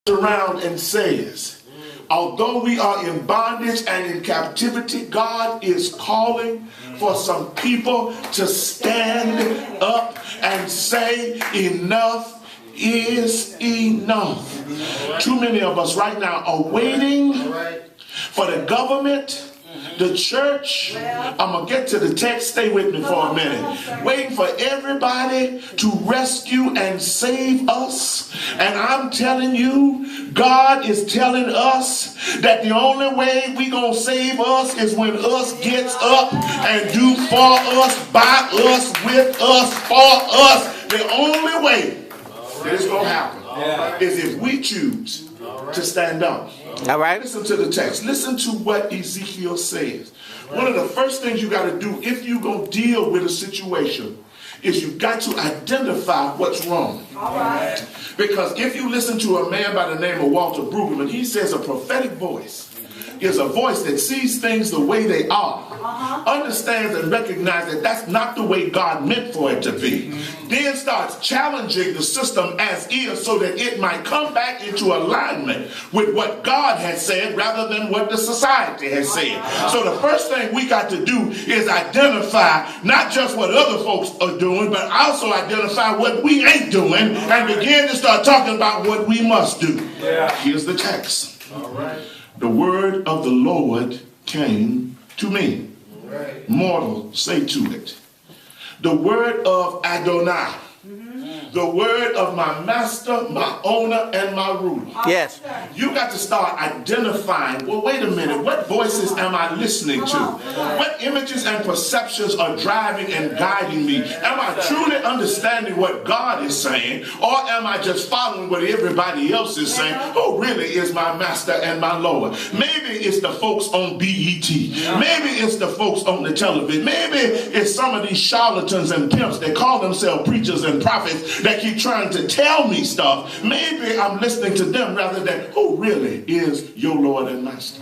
around and says, although we are in bondage and in captivity, God is calling for some people to stand up and say, enough is enough. Too many of us right now are waiting for the government, the church. I'm going to get to the text. Stay with me for a minute. Waiting for everybody to rescue and save us. And I'm telling you, God is telling us that the only way we going to save us is when us gets up and do for us, by us, with us, for us. The only way that it's going to happen is if we choose to stand up. All right. Listen to the text. Listen to what Ezekiel says. One of the first things you got to do if you're going to deal with a situation is you've got to identify what's wrong. All right. Because if you listen to a man by the name of Walter Brueggemann, he says a prophetic voice is a voice that sees things the way they are, understands and recognizes that that's not the way God meant for it to be, then starts challenging the system as is so that it might come back into alignment with what God has said rather than what the society has said. So the first thing we got to do is identify not just what other folks are doing, but also identify what we ain't doing and begin to start talking about what we must do. Here's the text. All right. The word of the Lord came to me. Right. Mortal, say to it. The word of Adonai. The word of my master, my owner, and my ruler. Yes. You got to start identifying, well, wait a minute, what voices am I listening to? What images and perceptions are driving and guiding me? Am I truly understanding what God is saying? Or am I just following what everybody else is saying? Who really is my master and my Lord? Maybe it's the folks on BET. Maybe it's the folks on the television. Maybe it's some of these charlatans and pimps that call themselves preachers and prophets that keep trying to tell me stuff. Maybe I'm listening to them rather than who really is your Lord and Master.